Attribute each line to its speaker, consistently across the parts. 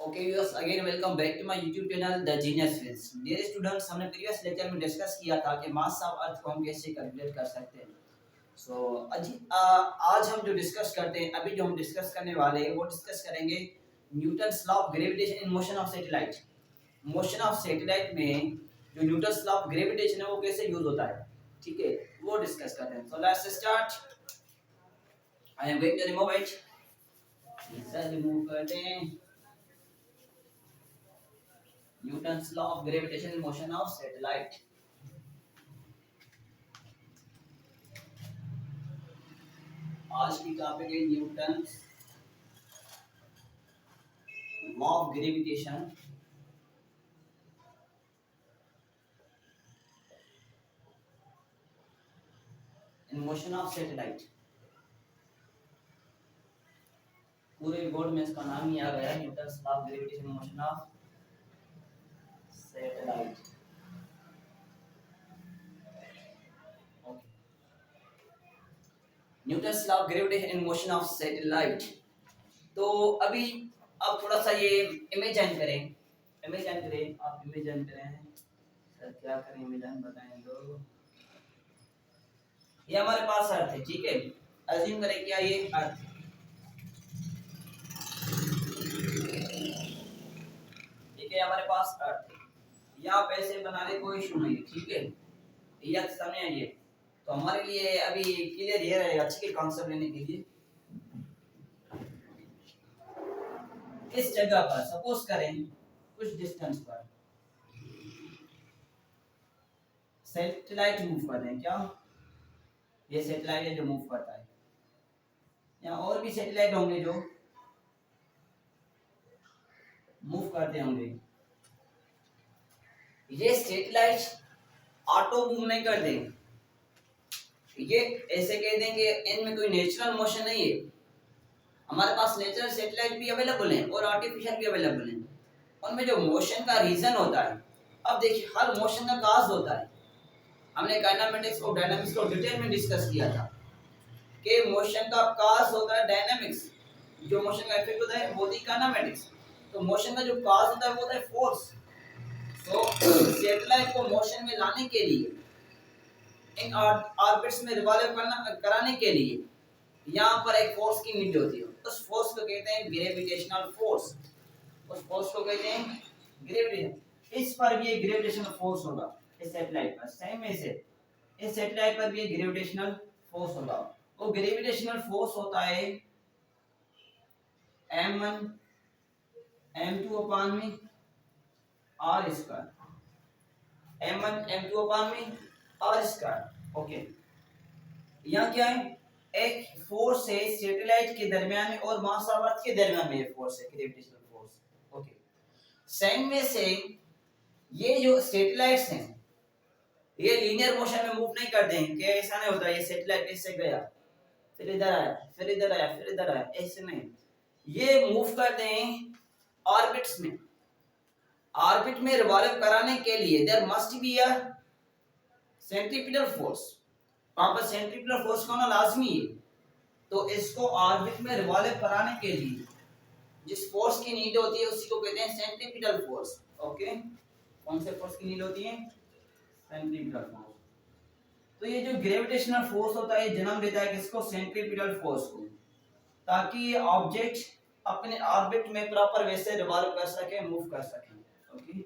Speaker 1: Okay, viewers, again welcome back to my YouTube channel The Genius Wins. Dear students, हमने previous lecture में discuss किया था कि mass of earth को हम कैसे कैलकुलेट कर सकते हैं. आज हम जो डिस्कस करते हैं, अभी जो हम डिस्कस करने वाले हैं वो डिस्कस करेंगे Newton's law of gravitation in motion of satellite. Motion of satellite में जो न्यूटन्स लॉ ऑफ ग्रेविटेशन है वो कैसे यूज होता है, ठीक है, वो डिस्कस करते हैं. So let's start. I am going to remove it. इसे रिमूव कर दें. Newton's law of gravitational motion of satellite. आज की टॉपिक है Newton's law of gravitation in motion of satellite. पूरे बोर्ड में इसका नाम ही आ गया है Newton's law of gravitation motion of satellite. Newton's law of gravitation in motion of satellite. तो अभी आप थोड़ा सा ये इमेजिन करें. आप इमेजिन करें. सर क्या करें, इमेजिन बताएं तो. ये हमारे पास अर्थ है, ठीक है. अज्यूम करें क्या ये अर्थ है, ठीक है. हमारे पास अर्थ है. यहाँ पे ऐसे बनाने कोई इशू नहीं है, ठीक है. ये सामने आइए तो हमारे लिए अभी क्लियर ये रहेगा, ठीक है, कॉन्सेप्ट लेने के लिए. इस जगह पर सपोज करें कुछ डिस्टेंस पर सैटेलाइट मूव कर दें. क्या ये सैटेलाइट है जो मूव करता है. यहाँ और भी सैटेलाइट होंगे जो मूव करते होंगे. ये सैटेलाइट ऑटो मूव नहीं कर देंगे. ये ऐसे कह देंगे इनमें कोई नेचुरल मोशन नहीं है. हमारे पास नेचुरल सैटेलाइट भी अवेलेबल हैं और आर्टिफिशियल भी अवेलेबल हैं. उनमें जो मोशन का रीजन होता है, अब देखिए हर मोशन का काज होता है. हमने काइनेमेटिक्स और डायनामिक्स को डिटेल में डिस्कस किया था कि मोशन का काज होता है डायनामिक्स, जो मोशन का इफेक्ट होता है वो होती है काइनेमेटिक्स. तो मोशन का जो काज होता है वो होता है फोर्स. तो सैटेलाइट को मोशन में लाने के लिए, इन ऑर्बिट्स में रिवॉल्व कराने के लिए यहाँ पर एक फोर्स की नीड होती है. उस फोर्स को कहते हैं ग्रेविटेशनल फोर्स. उस फोर्स को कहते हैं ग्रेविटेशन. इस पर भी एक ग्रेविटेशनल फोर्स होगा इस सैटेलाइट पर. सेम ऐसे इस सैटेलाइट पर भी एक ग्रेविटेशनल फोर्स होगा. वो ग्रेविटेशनल फोर्स होता है m1 m2 अपान में r स्क्वायर. m1 m2 अपान में r स्क्वायर. ओके, यहाँ क्या है, एक फोर्स है सैटेलाइट के दरमियान में और मास ऑफ अर्थ के दरमियान में. ये फोर्स है ग्रेविटेशनल फोर्स. ओके, सेम में से ये जो सैटेलाइट्स हैं ये लीनियर मोशन में मूव नहीं कर देंगे. क्या ऐसा नहीं होता ये सैटेलाइट इससे गया फिर इधर आया फिर इधर आया फिर इधर आया, ऐसे नहीं. ये मूव करते हैं ऑर्बिट्स में. ऑर्बिट में रिवॉल्व कराने के लिए there must be a centripetal force. वहां पर सेंट्रीपिटल फोर्स का होना लाजमी है. तो इसको ऑर्बिट में रिवॉल्व कराने के लिए जिस फोर्स की नीड होती है उसी को कहते हैं सेंट्रीपिटल फोर्स. ओके, कौन से फोर्स की नीड होती है, सेंट्रीपिटल फोर्स. तो ये जो ग्रेविटेशनल फोर्स होता है जन्म देता है किसको, सेंट्रीपिटल फोर्स को, ताकि ये ऑब्जेक्ट अपने ऑर्बिट में प्रॉपर वे से रिवॉल्व कर सके, मूव कर सके. Okay,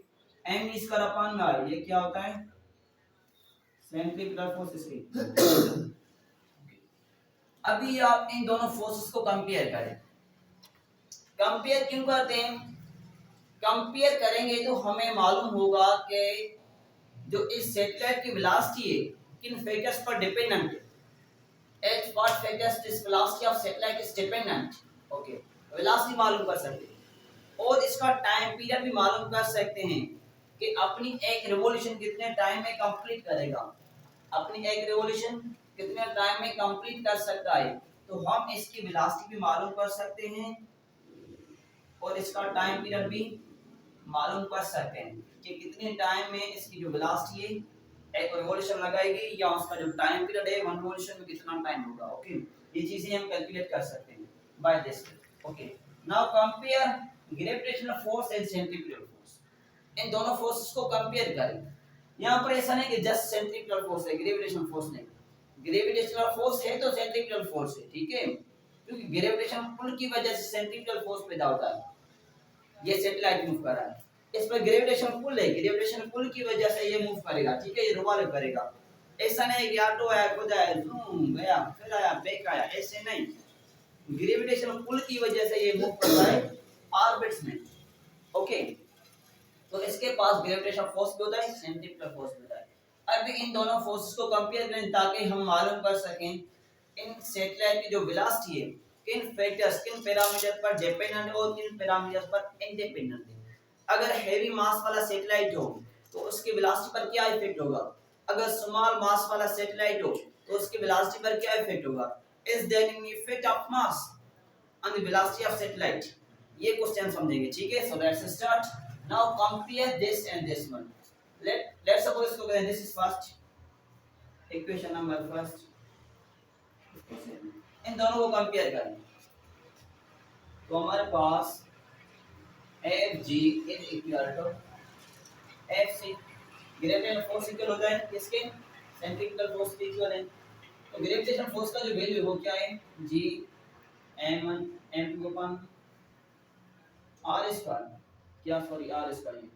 Speaker 1: M square upon r ये क्या होता है, सेंट्रीपिटल फोर्स इसकी. अभी आप इन दोनों फोर्सेस को कंपेयर करें. कंपेयर क्यों करते हैं, कंपेयर करेंगे तो हमें मालूम होगा कि जो इस सैटेलाइट की वेलोसिटी है किन फैक्टर्स पर डिपेंडेंट है. At what factors this velocity of satellite is dependent. Okay, velocity मालूम कर सकते हैं और इसका टाइम पीरियड भी मालूम कर सकते हैं कि अपनी एक रिवॉल्यूशन कितने टाइम में कंप्लीट करेगा. अपनी एक रिवॉल्यूशन कितने टाइम में कंप्लीट कर सकता है. तो हम इसकी वेलोसिटी भी मालूम कर सकते हैं और इसका टाइम पीरियड भी मालूम कर सकते हैं कि कितने टाइम में इसकी जो वेलोसिटी है एक रिवॉल्यूशन लगाएगी या उसका जो टाइम पीरियड है वन रिवॉल्यूशन में कितना टाइम होगा. ओके, ये चीजें हम कैलकुलेट कर सकते हैं by this. Okay, now compare gravitational force and centrifugal force, इन दोनों फोर्सेस को कंपेयर करें। यहाँ पर ऐसा नहीं कि जस्ट सेंट्रीफ्यूगल फोर्स है, ग्रेविटेशनल फोर्स नहीं। ग्रेविटेशनल फोर्स है तो सेंट्रीफ्यूगल फोर्स है, ठीक है, क्योंकि ग्रेविटेशन पुल की वजह से सेंट्रीफ्यूगल फोर्स पैदा होता है। ये सैटेलाइट मूव कर रहा है, इस पर ग्रेविटेशन पुल है, ग्रेविटेशन पुल की वजह से ये मूव करेगा, ठीक है, ये रिवॉल्व करेगा। ऐसा नहीं कि ऑटो आया, खुद आया, जूम गया, फिर आया, बैक आया, ऐसे नहीं। ग्रेविटेशन पुल की वजह से ये मूव कर रहा है ऑर्बिट्स में। ओके, तो इसके पास ग्रेविटेशन फोर्स भी होता है, सेंट्रीफ्यूगल फोर्स भी होता है। अब इन दोनों फोर्सेस को कंपेयर करें ताकि हम मालूम कर सकें इन सैटेलाइट की जो वेलोसिटी है किन फैक्टर्स, किन पैरामीटर पर डिपेंडेंट और किन पैरामीटर्स पर इंडिपेंडेंट है। अगर हैवी मास वाला सैटेलाइट हो तो उसकी वेलोसिटी पर क्या इफेक्ट होगा, अगर स्मॉल मास वाला सैटेलाइट हो तो उसकी वेलोसिटी पर क्या इफेक्ट होगा। Is there any effect of mass on the velocity of satellite, ये क्वेश्चन समझेंगे, ठीक है। So let's start now, compare this and this one. let's suppose इसको करें, this is first equation number first, इन दोनों को कंपेयर करें तो हमारे पास FG is equal to FC, gravitational force equal होता है किसके, सेंट्रीफ्यूगल फोर्स के इक्वल है। तो ग्रेविटेशनल फोर्स का जो वैल्यू है वो क्या है, G m1 m2 upon r square, क्या सॉरी r स्क्वायर,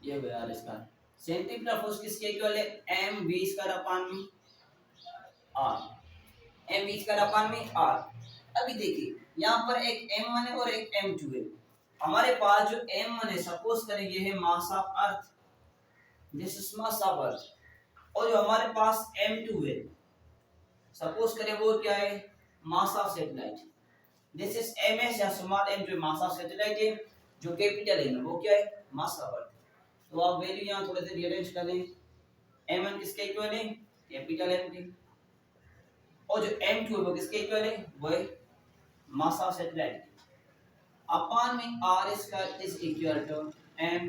Speaker 1: ये हो गया r स्क्वायर। सेंट्रीफ्यूगल फोर्स किसके इक्वल है, mv स्क्वायर अपॉन में r, mv स्क्वायर अपॉन में r। अभी देखिए यहाँ पर एक m1 है और एक m2 है। हमारे पास जो m1 है, सपोज करें ये है mass of earth, this is mass of earth, और जो हमारे पास m2 है, सपोज करें वो क्या है, mass of satellite, this is ms या स्मॉल m जो मास ऑफ सैटेलाइट है, जो कैपिटल m है वो क्या है, मास ऑफ अर्थ। तो आप वैल्यू यहाँ थोड़े से रीअरेंज कर लें, m1 किसके इक्वल है, कैपिटल M के, और जो m2 है वो किसके इक्वल है, वो है मास ऑफ सैटेलाइट अपॉन में r square is equal to m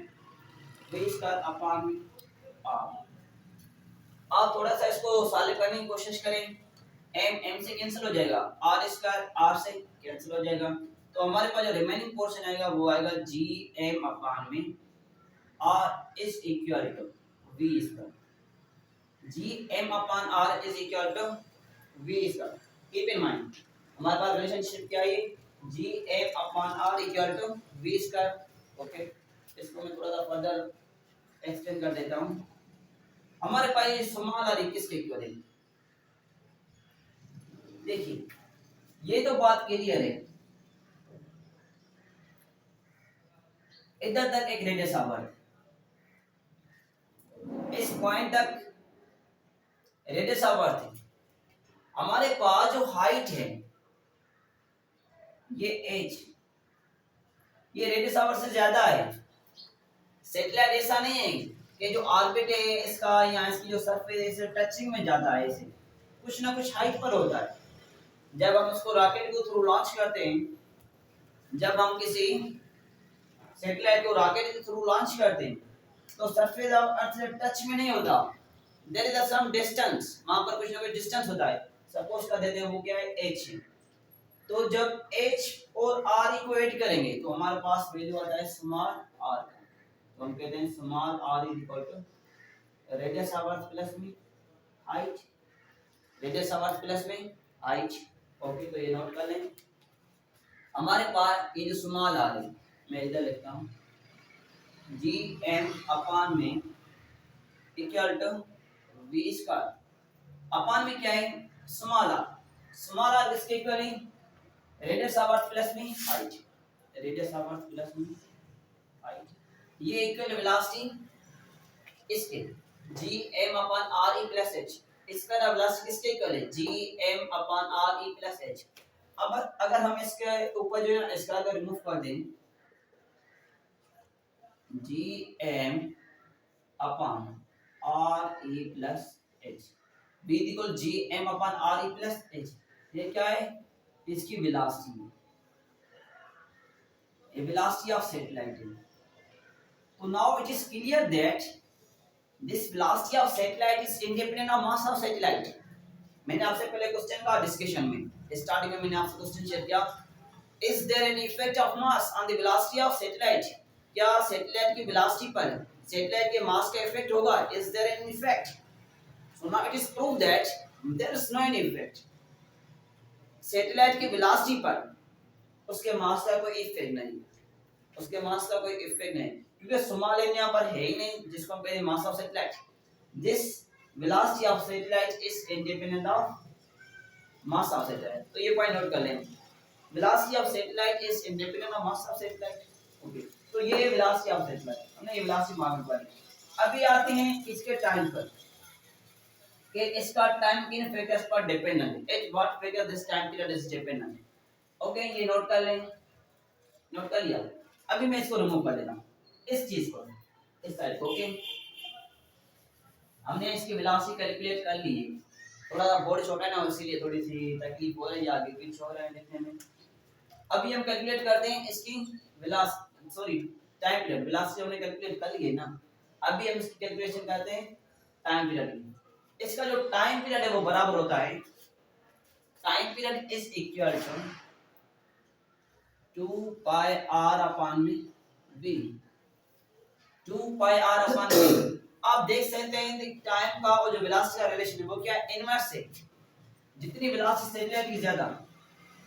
Speaker 1: v square upon में r। आप थोड़ा सा इसको सॉल्व करने की कोशिश करें, m से कैंसिल हो जाएगा, r स्क्वायर r से कैंसिल हो जाएगा, तो हमारे पास जो रिमेनिंग पोर्शन आएगा वो आएगा g m अपॉन में r is equal to v square, g m upon r is equal to v square। Keep in mind हमारे पास रिलेशनशिप क्या है, g m upon r equal to v square। Okay, इसको मैं थोड़ा सा further extend कर देता हूं। हमारे पास ये स्मॉल r किसके इक्वल है, देखिए ये तो बात क्लियर है, इधर तक एक रेडियस ऑफ अर्थ, इस पॉइंट तक रेडियस ऑफ अर्थ है। हमारे पास जो हाइट है ये h, ये रेडियस ऑफ अर्थ से ज्यादा है। सैटेलाइट ऐसा नहीं है कि जो ऑर्बिट है इसका या इसकी जो सरफेस है इसे टचिंग में जाता है, इसे कुछ ना कुछ हाइट पर होता है। जब हम इसको रॉकेट के थ्रू लॉन्च करते हैं, जब हम किसी सैटेलाइट को रॉकेट के थ्रू लॉन्च करते हैं तो सरफेस ऑफ अर्थ से टच में नहीं होता, देयर इज सम डिस्टेंस, वहां पर कुछ ना कुछ डिस्टेंस होता है। सपोज कर देते हैं वो क्या है, h है। तो जब h और r को ऐड करेंगे तो हमारे पास वैल्यू आता है स्मॉल r का, तो हम कहते हैं small r is equal to radius of earth plus में height, radius of earth plus में हाइट। ओके, तो ये नोट कर लें। हमारे पास ये जो स्मॉल r है, मैं इधर लिखता हूँ जी एम अपॉन में equal to V square, upon में क्या है, स्मॉल आर किसके इक्वल है, रेडियस ऑफ अर्थ प्लस में height, radius of earth plus में हाइट, ये इक्वल वेलोसिटी इसके G M upon R E plus H, इसका वेलोसिटी किसके इक्वल है, G M upon R E plus H. अब अगर हम इसके ऊपर जो है इसका अगर रिमूव कर दें, G M upon R E plus H, be equal G M upon R E plus H, ये क्या है, इसकी वेलोसिटी है, ये वेलोसिटी ऑफ सैटेलाइट है। तो now it is clear that this velocity of satellite is independent of mass of satellite. मैंने आपसे पहले क्वेश्चन का डिस्कशन में स्टार्टिंग में मैंने आपसे क्वेश्चन शेयर किया Is there any effect of mass on the velocity of satellite? क्या सैटेलाइट की वेलोसिटी पर सैटेलाइट के मास का इफेक्ट होगा? Is there any effect? So now it is proved that there is no any effect. Satellite की velocity पर उसके मास का कोई इफेक्ट नहीं, उसके मास का कोई इफेक्ट नहीं, क्योंकि स्मॉल एन यहाँ पर है ही नहीं जिसको हम कहते हैं मास of satellite. This velocity of satellite is independent of mass of satellite. तो ये पॉइंट नोट कर लें. Velocity of satellite is independent of mass of satellite. Okay, तो ये वेलोसिटी ऑफ सैटेलाइट हमने ये वेलोसिटी मालूम कर ली. अभी आते हैं इसके टाइम पर कि इसका टाइम किन फैक्टर्स पर डिपेंडेंट है. At what factor this time period is dependent. Okay, ये नोट कर लें. नोट कर लिया. अभी मैं इसको रिमूव कर देता हूं, इस चीज को, इस साइड को. ओके, हमने इसकी वेलोसिटी कैलकुलेट कर ली है. थोड़ा सा बोर्ड छोटा है ना, इसीलिए थोड़ी सी तकलीफ हो रही है, आगे कुछ हो रहा है देखने में. अभी हम कैलकुलेट करते हैं इसकी velocity, sorry time period. Velocity हमने कैलकुलेट कर ली है ना, अभी हम इसकी कैलकुलेशन करते हैं टाइम पीरियड की. इसका जो टाइम पीरियड है वो बराबर होता है, time period is equal to 2 pi r upon v. 2 pi r upon v. आप देख सकते हैं टाइम का और जो वेलोसिटी का रिलेशन है वो क्या है? इनवर्स है. जितनी वेलोसिटी सैटेलाइट की ज्यादा,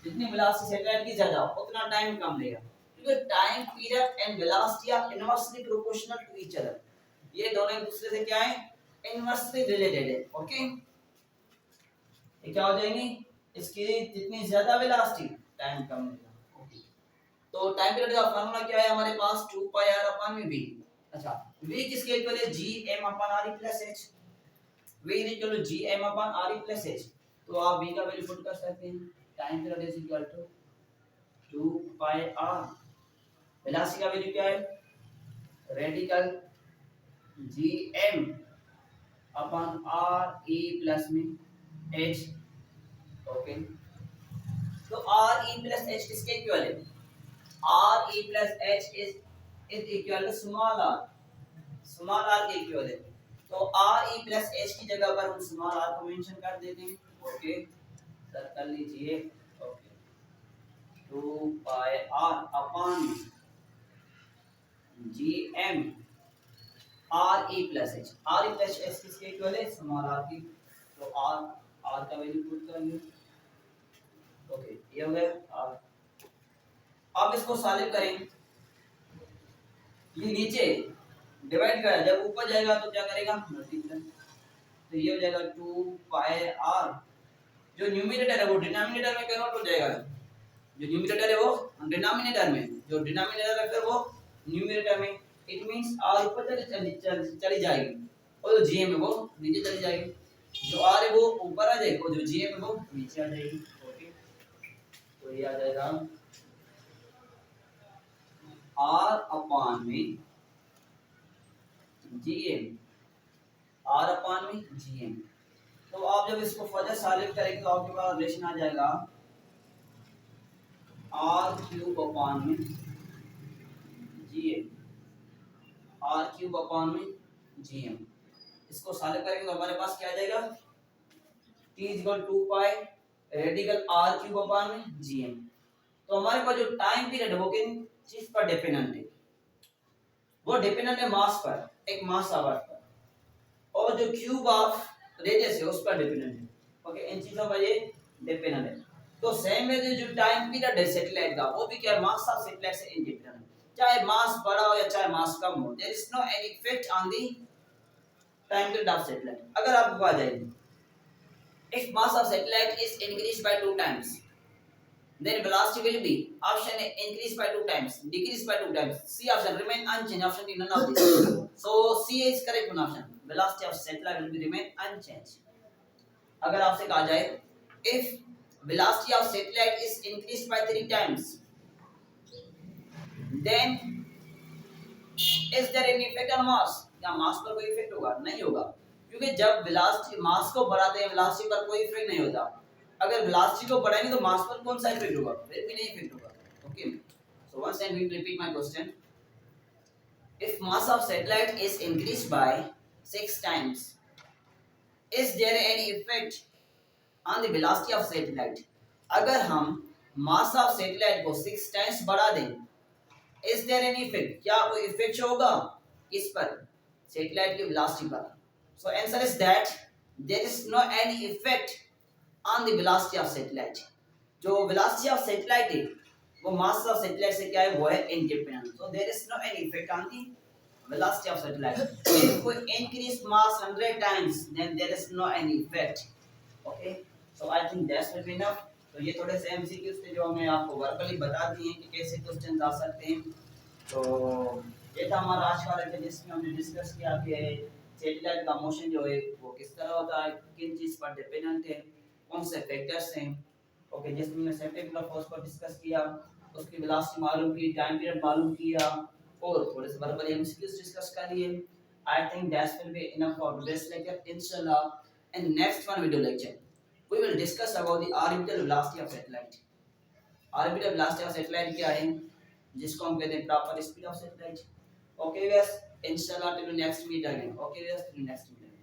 Speaker 1: जितनी वेलोसिटी सैटेलाइट की ज्यादा उतना टाइम कम लेगा, क्योंकि time period and velocity are inversely proportional to each other. ये दोनों एक दूसरे से क्या है? इनवर्सली रिलेटेड है. ओके, ये क्या हो जाएंगे? इसकी जितनी ज्यादा वेलोसिटी टाइम कम लेगा. ओके, तो टाइम पीरियड का फार्मूला क्या है हमारे पास? 2 पाई r अपॉन v. अच्छा, v किसके इक्वल है? gm upon r plus h. v is equal to gm upon r plus h. तो आप v का वैल्यू पुट कर सकते हैं. Time period is equal to 2 pi r. Velocity का वैल्यू क्या है? Radical gm upon r e plus में h. ओके, तो r e प्लस h किसके इक्वल है? r e plus h is equal to small r. Small r के equal है. तो r e प्लस h की जगह पर हम स्मॉल r को मेंशन कर देते हैं. ओके, सर्कल लीजिए. Okay, 2 pi r upon gm r e plus h. r e plus h किसके इक्वल है? स्मॉल r की. तो r का वैल्यू पुट कर लो. ओके, ये हो गया r. अब इसको सॉल्व करें. ये नीचे डिवाइड करा, जब ऊपर जाएगा तो क्या करेगा? मल्टीप्लाई. तो ये हो जाएगा 2 पाई r. जो न्यूमरेटर है वो डिनोमिनेटर में कन्वर्ट हो जाएगा. जो न्यूमरेटर है वो डिनोमिनेटर में, जो डिनोमिनेटर रखकर वो न्यूमरेटर में. इट मींस r ऊपर चली जाएगी और जो gm है वो नीचे चली जाएगी. जो r है वो ऊपर आ जाएगी और जो gm है वो नीचे आ जाएगी. ओके, तो ये आ जाएगा r अपॉन में gm, r अपॉन में gm. तो आप जब इसको फर्दर सॉल्व करेंगे तो आपके पास रिलेशन आ जाएगा r क्यूब अपॉन में gm, r क्यूब अपॉन में gm. इसको सॉल्व करेंगे तो हमारे पास क्या आ जाएगा? t इक्वल 2 पाई रेडिकल r क्यूब अपॉन में gm. तो हमारे पास जो टाइम पीरियड है वो किन चीज पर डिपेंडेंट है? वो डिपेंडेंट है मास पर, एक मास आवर पर, और जो क्यूब ऑफ रेडियस है उस पर डिपेंडेंट है. ओके, इन चीजों पर ये डिपेंडेंट है. तो सेम वे जो टाइम पीरियड है सैटेलाइट का वो भी क्या मास ऑफ सैटेलाइट से इंडिपेंडेंट है. चाहे मास बड़ा हो या चाहे मास कम हो, there is no any effect on the time period of satellite. अगर आपको आ जाएगी if mass of satellite is increased by 2 times, then velocity will be option A increase by 2 times, decrease by 2 times. C option remain unchanged. Option D none of this. So C is correct one option. Velocity of satellite will be remain unchanged. अगर आपसे कहा जाए if velocity of satellite is increased by 3 times, then is there any effect on mass? क्या मास पर कोई effect होगा? नहीं होगा, क्योंकि जब वेलोसिटी मास को बढ़ाते हैं वेलोसिटी पर कोई इफेक्ट नहीं होता. अगर वेलोसिटी को बढ़ाएंगे तो मास पर कौन सा इफेक्ट होगा? फिर भी नहीं इफेक्ट होगा. Okay, so once and we repeat my question. If mass of satellite is increased by 6 times, is there any effect on the velocity of satellite? अगर हम मास ऑफ सैटेलाइट को 6 टाइम्स बढ़ा दें, इज देयर एनी इफेक्ट, क्या कोई effect होगा इस पर, सैटेलाइट की वेलोसिटी पर? So answer is that there is no any effect on the velocity of satellite. जो वेलोसिटी ऑफ सैटेलाइट है वो मास ऑफ सैटेलाइट से क्या है, वो है independent. So there is no any effect on the velocity of satellite. If we increase mass 100 times, then there is no any effect. Okay, so I think that's will be enough. तो ये थोड़े से MCQs थे जो हमने आपको verbally बता दिए कि कैसे क्वेश्चन आ सकते हैं। तो ये था हमारा आज का लेक्चर जिसमें हमने डिस्कस किया कि सैटेलाइट का मोशन जो है वो किस तरह होता है, किन चीज पर डिपेंडेंट है, कौन से फैक्टर्स हैं। ओके, जिसमें हमने सेंट्रीफ्यूगल फोर्स पर डिस्कस किया, उसकी वेलोसिटी मालूम की, टाइम पीरियड मालूम किया और थोड़े से वर्बल एमसीक्यूज डिस्कस कर लिए। I think that will be enough for today's lecture. Inshallah, in next one video lecture, we will discuss about the orbital velocity of satellite. Orbital velocity of satellite क्या है, जिसको हम कहते हैं proper speed of satellite. Okay, guys. Inshallah, till next meet again. Okay, guys, till next meet.